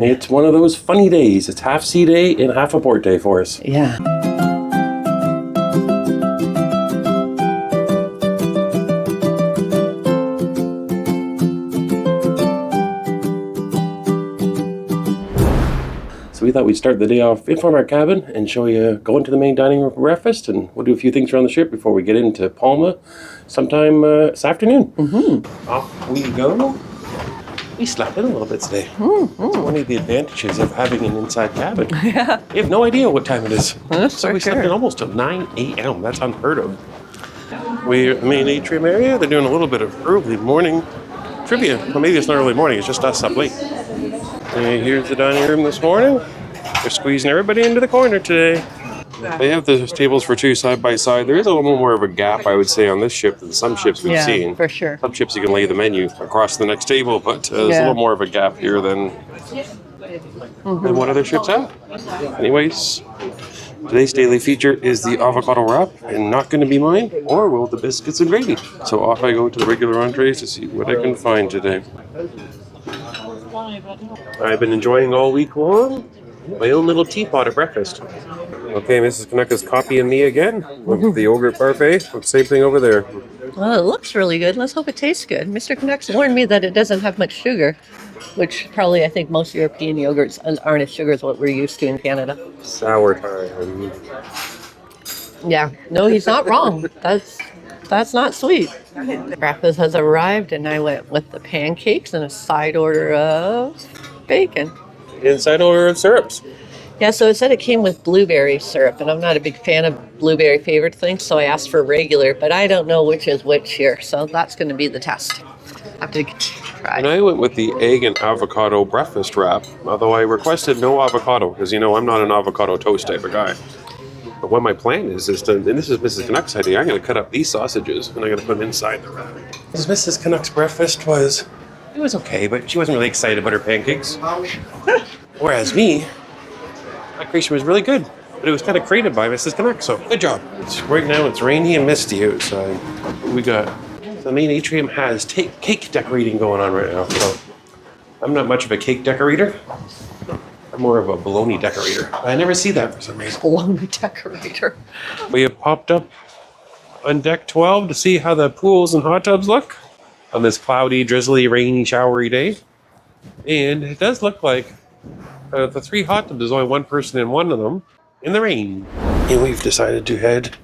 It's one of those funny days. It's half sea day and half abort day for us. Yeah. So we thought we'd start the day off in front of our cabin and show you going to the main dining room for breakfast, and we'll do a few things around the ship before we get into Palma sometime this afternoon. Off we go. We slept in a little bit today. That's one of the advantages of having an inside cabin. Yeah. You have no idea what time it is. That's So for we slept sure. in almost till 9 a.m. That's unheard of. We're in the main atrium area. They're doing a little bit of early morning trivia. Well, maybe it's not early morning. It's just us up late. And here's the dining room this morning. They're squeezing everybody into the corner today. They have the tables for two side by side. There is a little more of a gap, I would say, on this ship than some ships we've seen. For sure. Some ships you can lay the menu across the next table, but there's a little more of a gap here than what other ships have. Anyways, today's daily feature is the avocado wrap, and not going to be mine, or will the biscuits and gravy. So off I go to the regular entrees to see what I can find today. I've been enjoying all week long my own little teapot at breakfast. Okay, Mrs. Canuck is copying me again with the yogurt parfait. Same thing over there. Well, it looks really good. Let's hope it tastes good. Mr. Canucks warned me that it doesn't have much sugar, which probably I think most European yogurts aren't as sugar as what we're used to in Canada. Sour time. Yeah, no, he's not wrong. That's not sweet. Breakfast has arrived, and I went with the pancakes and a side order of bacon. Inside order of syrups. Yeah, so it said it came with blueberry syrup, and I'm not a big fan of blueberry flavored things, so I asked for regular, but I don't know which is which here, so that's going to be the test. I have to try. And I went with the egg and avocado breakfast wrap, although I requested no avocado, because, you know, I'm not an avocado toast type of guy. But what my plan is to, and this is Mrs. Canuck's idea, I'm going to cut up these sausages, and I'm going to put them inside the wrap. Because Mrs. Canuck's breakfast was okay, but she wasn't really excited about her pancakes. Whereas me, my creation was really good, but it was kind of created by Mrs. Canuck, so good job. Right now it's rainy and misty outside. We got, the main atrium has cake decorating going on right now, so I'm not much of a cake decorator. I'm more of a bologna decorator. I never see that for some reason. Bologna decorator. We have popped up on deck 12 to see how the pools and hot tubs look on this cloudy, drizzly, rainy, showery day. And it does look like the three hot tubs, there's only one person in one of them in the rain. And we've decided to head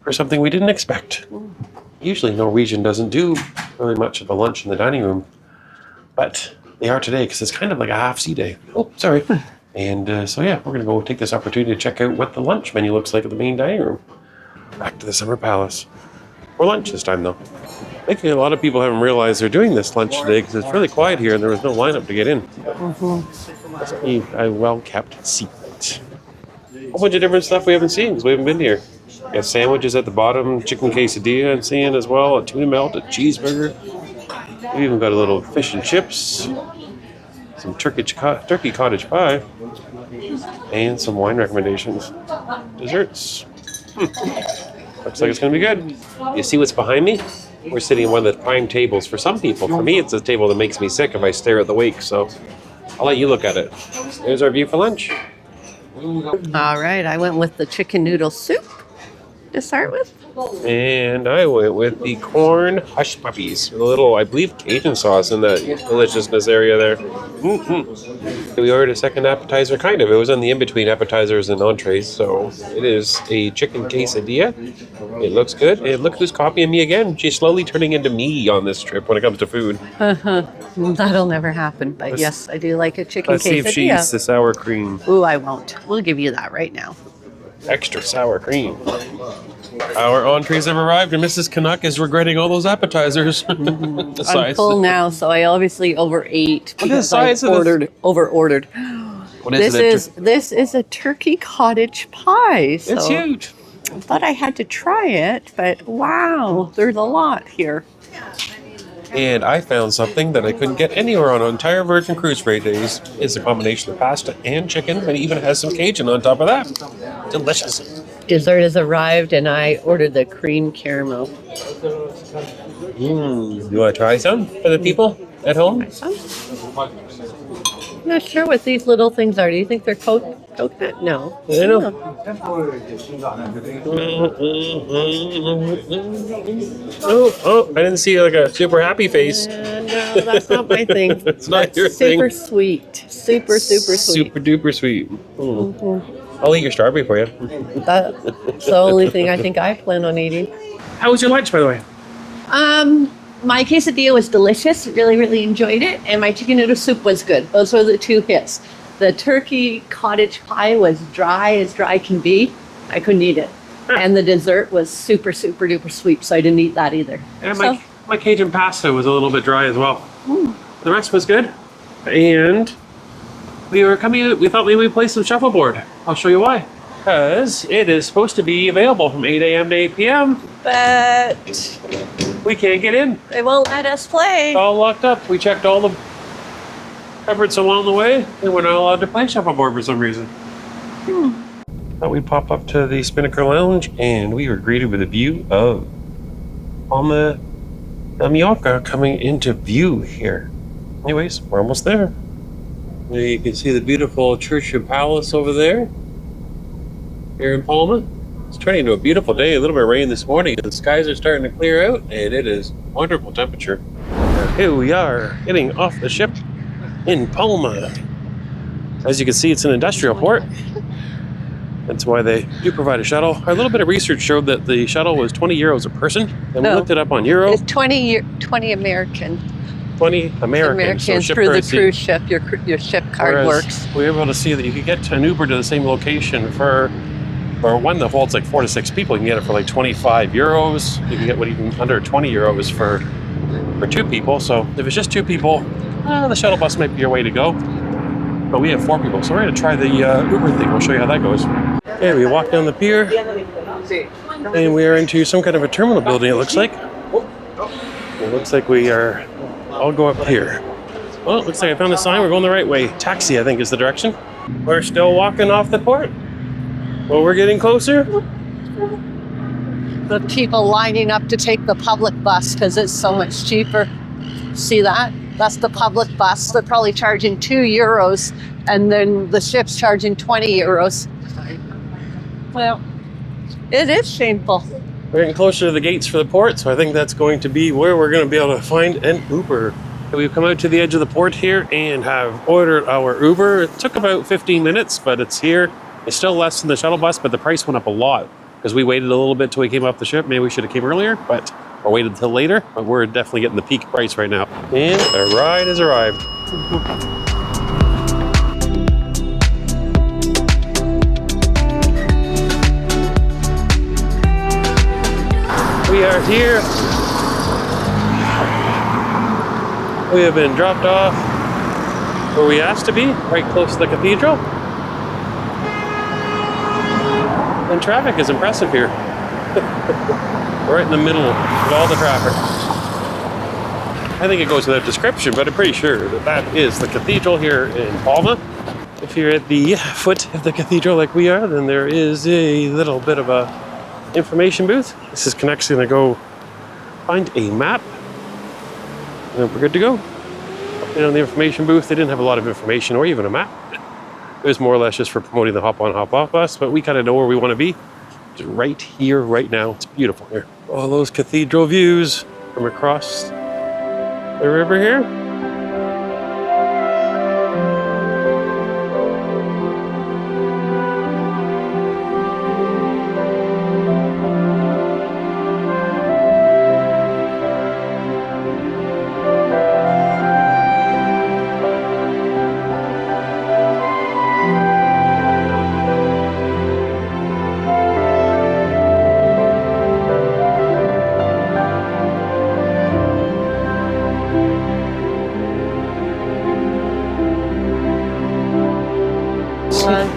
for something we didn't expect. Usually Norwegian doesn't do really much of the lunch in the dining room, but they are today because it's kind of like a half sea day. Oh, sorry. And so yeah, we're going to go take this opportunity to check out what the lunch menu looks like at the main dining room. Back to the Summer Palace. For lunch this time though. I think a lot of people haven't realized they're doing this lunch today because it's really quiet here and there was no lineup to get in. Must be a well-kept secret. A whole bunch of different stuff we haven't seen because we haven't been here. We got sandwiches at the bottom, chicken quesadilla I'm seeing as well, a tuna melt, a cheeseburger. We even got a little fish and chips, some turkey cottage pie, and some wine recommendations. Desserts. Looks like it's going to be good. You see what's behind me? We're sitting at one of the prime tables for some people. For me, it's a table that makes me sick if I stare at the wake, so I'll let you look at it. There's our view for lunch. All right, I went with the chicken noodle soup to start with. And I went with the corn hush puppies. A little, I believe, Cajun sauce in that deliciousness area there. We ordered a second appetizer, kind of. It was in the in-between appetizers and entrees, so it is a chicken quesadilla. It looks good. And look who's copying me again. She's slowly turning into me on this trip when it comes to food. That'll never happen, but yes, I do like a chicken quesadilla. Let's see if she eats the sour cream. Ooh, I won't. We'll give you that right now. Extra sour cream. Our entrees have arrived, and Mrs. Canuck is regretting all those appetizers. I'm full now, so I obviously overate because I over-ordered. What is This is a turkey cottage pie. So it's huge. I thought I had to try it, but wow, there's a lot here. And I found something that I couldn't get anywhere on entire Virgin Cruise Freight days. It's a combination of pasta and chicken, and it even has some Cajun on top of that. Delicious. Dessert has arrived, and I ordered the cream caramel. You want to try some for the people at home? not sure what these little things are. Do you think they're coconut? No. I know. Oh, I didn't see like a super happy face. No, that's not my thing. It's not your super thing. Sweet. Super sweet. Super duper sweet. I'll eat your strawberry for you. That's the only thing I think I plan on eating. How was your lunch, by the way? My quesadilla was delicious. Really, really enjoyed it. And my chicken noodle soup was good. Those were the two hits. The turkey cottage pie was dry as dry can be. I couldn't eat it. And the dessert was super, super duper sweet. So I didn't eat that either. And my Cajun pasta was a little bit dry as well. The rest was good. And we thought maybe we'd play some Shuffleboard. I'll show you why. Because it is supposed to be available from 8 a.m. to 8 p.m. But We can't get in. they won't let us play. It's all locked up. We checked all the cupboards along the way, and we're not allowed to play Shuffleboard for some reason. Thought we'd pop up to the Spinnaker Lounge, and we were greeted with a view of Palma de Mallorca coming into view here. Anyways, we're almost there. There you can see the beautiful Church and Palace over there, here in Palma. It's turning into a beautiful day. A little bit of rain this morning, and the skies are starting to clear out, and it is wonderful temperature. Here we are, getting off the ship in Palma. As you can see, it's an industrial port. That's why they do provide a shuttle. A little bit of research showed that the shuttle was 20 euros a person, and we looked it up on Euro. It's 20 American. 20 American. So ship through currency. the cruise ship. Your ship card Whereas works. we were able to see that you could get an Uber to the same location for one that holds like 4 to 6 people. You can get it for like 25 euros. You can get even under 20 euros for 2 people. So if it's just 2 people, the shuttle bus might be your way to go. But we have 4 people, so we're going to try the Uber thing. We'll show you how that goes. Okay, we walk down the pier, and we are into some kind of a terminal building, it looks like. It looks like I'll go up here. Well, it looks like I found a sign. We're going the right way. Taxi, I think, is the direction. We're still walking off the port. Well, we're getting closer. The people lining up to take the public bus because it's so much cheaper. See that? That's the public bus. They're probably charging 2 euros, and then the ship's charging 20 euros. Well, it is shameful. We're getting closer to the gates for the port, so I think that's going to be where we're going to be able to find an Uber. We've come out to the edge of the port here and have ordered our Uber. It took about 15 minutes, but it's here. It's still less than the shuttle bus, but the price went up a lot because we waited a little bit till we came off the ship. Maybe we should have came earlier, or waited till later, but we're definitely getting the peak price right now. And a ride has arrived. We are here. We have been dropped off where we asked to be, right close to the cathedral. And traffic is impressive here. Right in the middle of all the traffic. I think it goes without description, but I'm pretty sure that is the cathedral here in Palma. If you're at the foot of the cathedral like we are, then there is a little bit of a information booth. This is Canucks going to go find a map, and then we're good to go. And on the information booth, they didn't have a lot of information or even a map. It was more or less just for promoting the hop on, hop off bus, but we kind of know where we want to be. It's right here, right now. It's beautiful here. All those cathedral views from across the river here.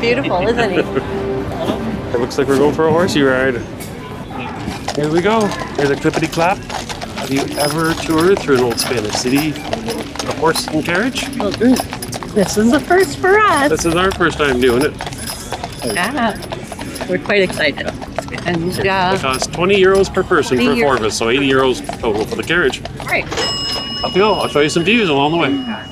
Beautiful, isn't it? It looks like we're going for a horsey ride. Here we go. Here's a clippity clap. Have you ever toured through an old Spanish city, a horse and carriage? Oh, good. This is the first for us. This is our first time doing it. Yeah, we're quite excited. And It costs 20 euros per person for 4 of us, so 80 euros total for the carriage. Right. Up you go. I'll show you some views along the way.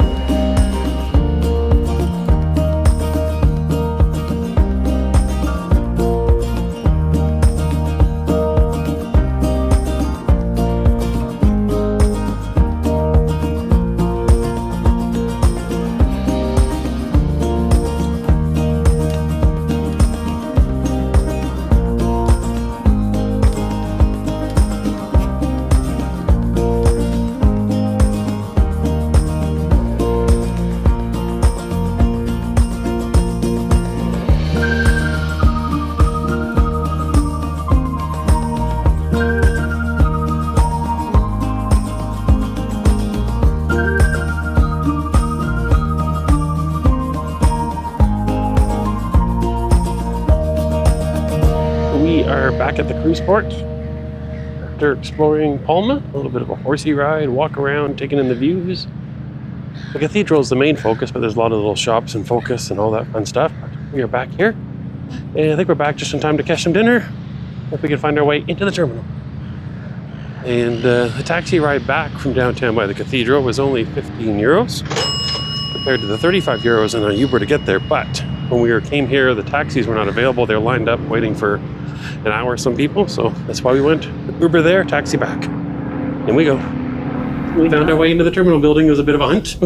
are back at the cruise port after exploring Palma. A little bit of a horsey ride, walk around, taking in the views. The cathedral is the main focus, but there's a lot of little shops and focus and all that fun stuff. We are back here, and I think we're back just in time to catch some dinner if we can find our way into the terminal. And the taxi ride back from downtown by the cathedral was only 15 euros compared to the 35 euros in a Uber to get there. But when we came here, the taxis were not available. They're lined up waiting for an hour, some people. So that's why we went Uber there, taxi back. In we go. We found our way into the terminal building. It was a bit of a hunt.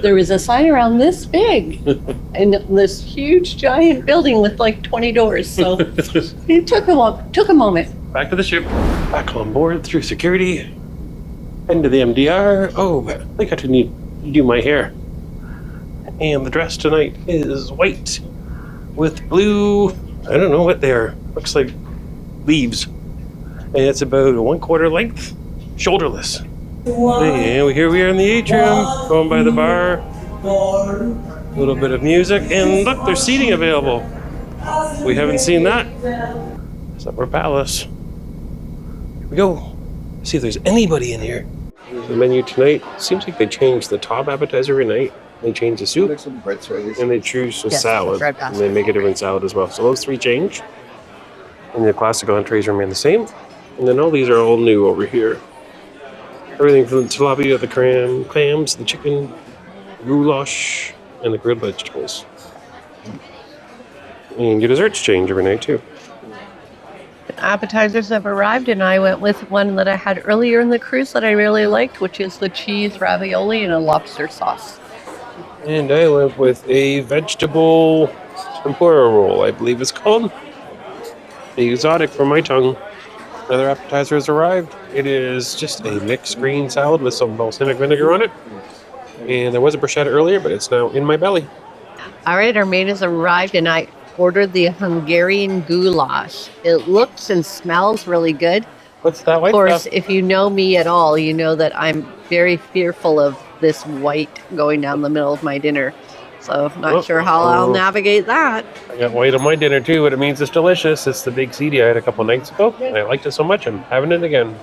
There was a sign around this big in this huge giant building with like 20 doors. So it took a moment. Back to the ship. Back on board through security. Into the MDR. Oh, I think I need to do my hair. And the dress tonight is white with blue, I don't know what they are. Looks like leaves. And it's about a 1/4 length, shoulderless. And here we are in the atrium, going by the bar. A little bit of music, and look, there's seating available. We haven't seen that. It's Upper Palace. Here we go. See if there's anybody in here. The menu tonight seems like they change the top appetizer every night. They change the soup, and they choose a salad, and they make a different salad as well. So those three change, and the classic entrees remain the same. And then all these are all new over here. Everything from the tilapia, the clams, the chicken, goulash, and the grilled vegetables. And your desserts change every night too. Appetizers have arrived, and I went with one that I had earlier in the cruise that I really liked, which is the cheese ravioli and a lobster sauce. And I went with a vegetable tempura roll, I believe it's called. The exotic for my tongue. Another appetizer has arrived. It is just a mixed green salad with some balsamic vinegar on it. And there was a bruschetta earlier, but it's now in my belly. All right, our maid has arrived, and I ordered the Hungarian goulash. It looks and smells really good. What's that white Of course, stuff? if you know me at all, you know that I'm very fearful of this white going down the middle of my dinner. So not sure how I'll navigate that. I got white on my dinner too, but it means it's delicious. It's the big CD I had a couple nights ago, and I liked it so much I'm having it again.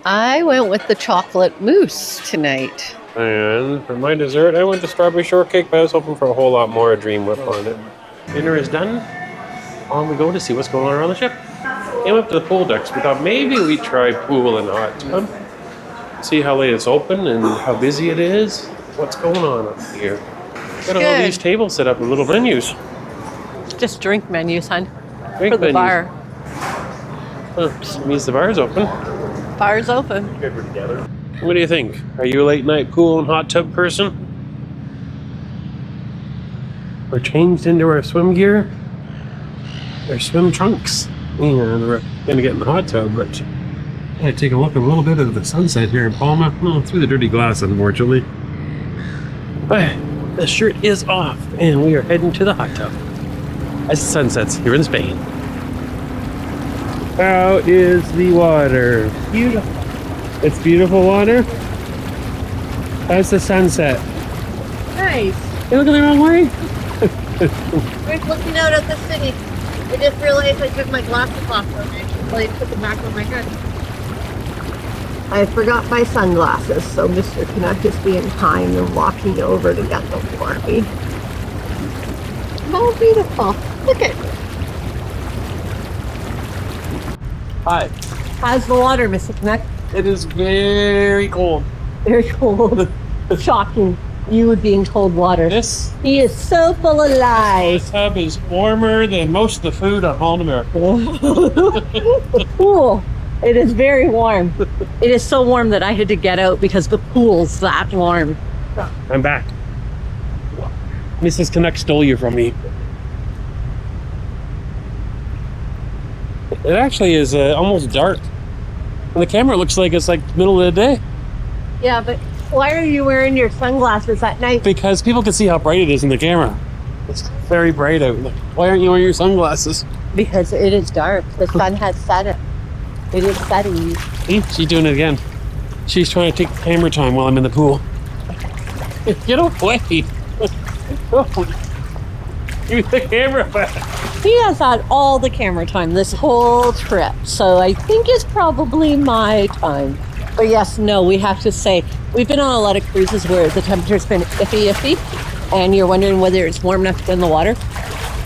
I went with the chocolate mousse tonight. And for my dessert, I went to strawberry shortcake, but I was hoping for a whole lot more Dream Whip on it. Dinner is done. On we go to see what's going on around the ship. Came up to the pool decks. We thought maybe we'd try pool and hot tub. See how late it's open and how busy it is. What's going on up here? Got all these tables set up in little menus. Just drink menus, hon. Drink For the menus. bar. Huh, just means the bar's open. Bar's open. What do you think? Are you a late night pool and hot tub person? We're changed into our swim gear, our swim trunks, and we're gonna get in the hot tub, but I take a look at a little bit of the sunset here in Palma. No, through the dirty glass, unfortunately. But the shirt is off, and we are heading to the hot tub as the sun sets here in Spain. How is the water? Beautiful. It's beautiful water. How's the sunset? Nice. You looking the wrong way? We're looking out at the city. I just realized I took my glasses off when I actually put them back on my head. I forgot my sunglasses, so Mr. Canuck is being kind and walking over to get them for me. Oh, beautiful. Look at it. Hi. How's the water, Mr. Canuck? It is very cold. Very cold. Shocking. You would be in cold water. This He is so full of lies. tub is warmer than most of the food on Palma de Mallorca. The pool. It is very warm. It is so warm that I had to get out because the pool's that warm. I'm back. Mrs. Canuck stole you from me. It actually is almost dark. And the camera looks like it's like middle of the day. Yeah, but why are you wearing your sunglasses at night? Because people can see how bright it is in the camera. It's very bright out. Why aren't you wearing your sunglasses? Because it is dark. The sun has set it. It is setting. See, she's doing it again. She's trying to take camera time while I'm in the pool. Get away. Use the camera back. He has had all the camera time this whole trip, so I think it's probably my time. But yes, no, we have to say, we've been on a lot of cruises where the temperature's been iffy, and you're wondering whether it's warm enough to go in the water.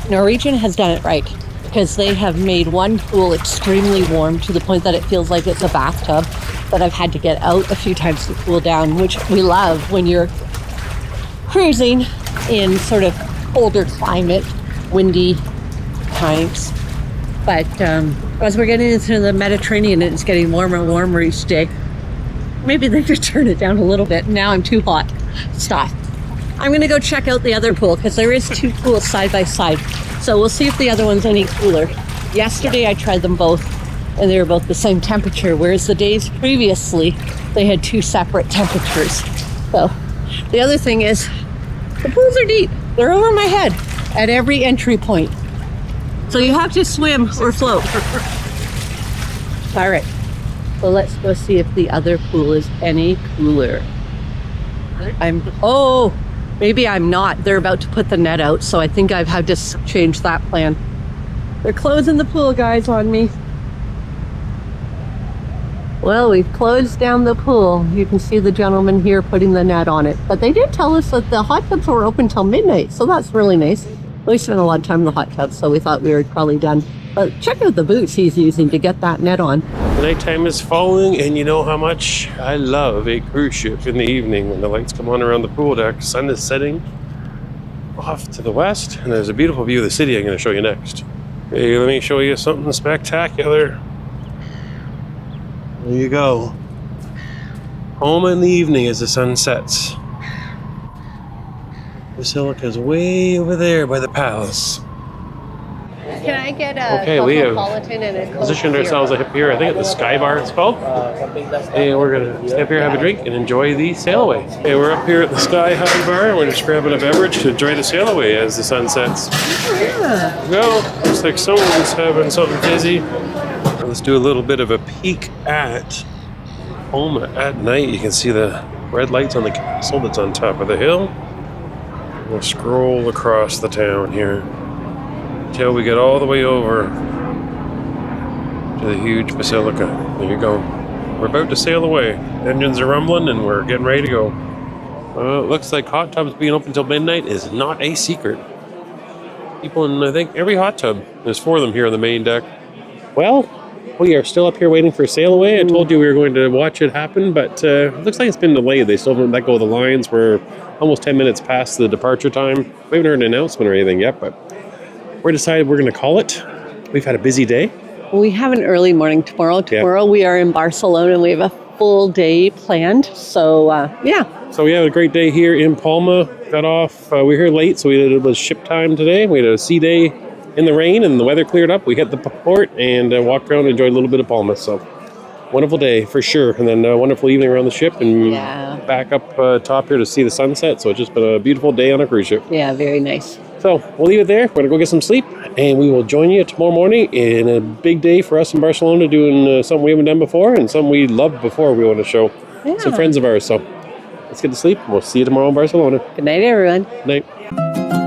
Norwegian has done it right, because they have made one pool extremely warm to the point that it feels like it's a bathtub that I've had to get out a few times to cool down, which we love when you're cruising in sort of colder climate, windy times. But as we're getting into the Mediterranean and it's getting warmer and warmer each day, maybe they could turn it down a little bit. Now I'm too hot. Stop. I'm going to go check out the other pool because there is two pools side by side. So we'll see if the other one's any cooler. Yesterday I tried them both and they were both the same temperature, whereas the days previously they had two separate temperatures. So the other thing is the pools are deep. They're over my head at every entry point. So you have to swim or float. All right. So let's go see if the other pool is any cooler. Maybe I'm not. They're about to put the net out, so I think I've had to change that plan. They're closing the pool, guys, on me. Well, we've closed down the pool. You can see the gentleman here putting the net on it. But they did tell us that the hot tubs were open till midnight, so that's really nice. We spent a lot of time in the hot tub, so we thought we were probably done. But check out the boots he's using to get that net on. The nighttime is falling, and you know how much I love a cruise ship in the evening when the lights come on around the pool deck. Sun is setting off to the west, and there's a beautiful view of the city I'm going to show you next. Hey, let me show you something spectacular. There you go. Home in the evening as the sun sets. Basilica's way over there by the palace. Can I get a we have cosmopolitan and a Coke positioned ourselves up here. I think at the Sky Bar it's called. And we're gonna stay up here, have a drink, and enjoy the sail away. Okay, we're up here at the Sky High Bar, and we're just grabbing a beverage to enjoy the sail away as the sun sets. Yeah. Well, looks like someone's having something fizzy. Let's do a little bit of a peek at Palma at night. You can see the red lights on the castle that's on top of the hill. We'll scroll across the town here until we get all the way over to the huge basilica. There you go. We're about to sail away. Engines are rumbling and we're getting ready to go. It looks like hot tubs being open until midnight is not a secret. People in, I think, every hot tub. There's 4 of them here on the main deck. Well, we are still up here waiting for sail away. I told you we were going to watch it happen, but it looks like it's been delayed. They still haven't let go of the lines. We're almost 10 minutes past the departure time. We haven't heard an announcement or anything yet, but we're decided we're going to call it. We've had a busy day. We have an early morning tomorrow. Tomorrow we are in Barcelona and we have a full day planned. So, So we had a great day here in Palma. Got off. We were here late, so it was ship time today. We had a sea day in the rain and the weather cleared up. We hit the port and walked around and enjoyed a little bit of Palma. So wonderful day for sure. And then a wonderful evening around the ship and back up top here to see the sunset. So it's just been a beautiful day on a cruise ship. Yeah, very nice. So we'll leave it there. We're going to go get some sleep and we will join you tomorrow morning in a big day for us in Barcelona doing something we haven't done before and something we loved before we want to show some friends of ours. So let's get to sleep. We'll see you tomorrow in Barcelona. Good night, everyone. Night.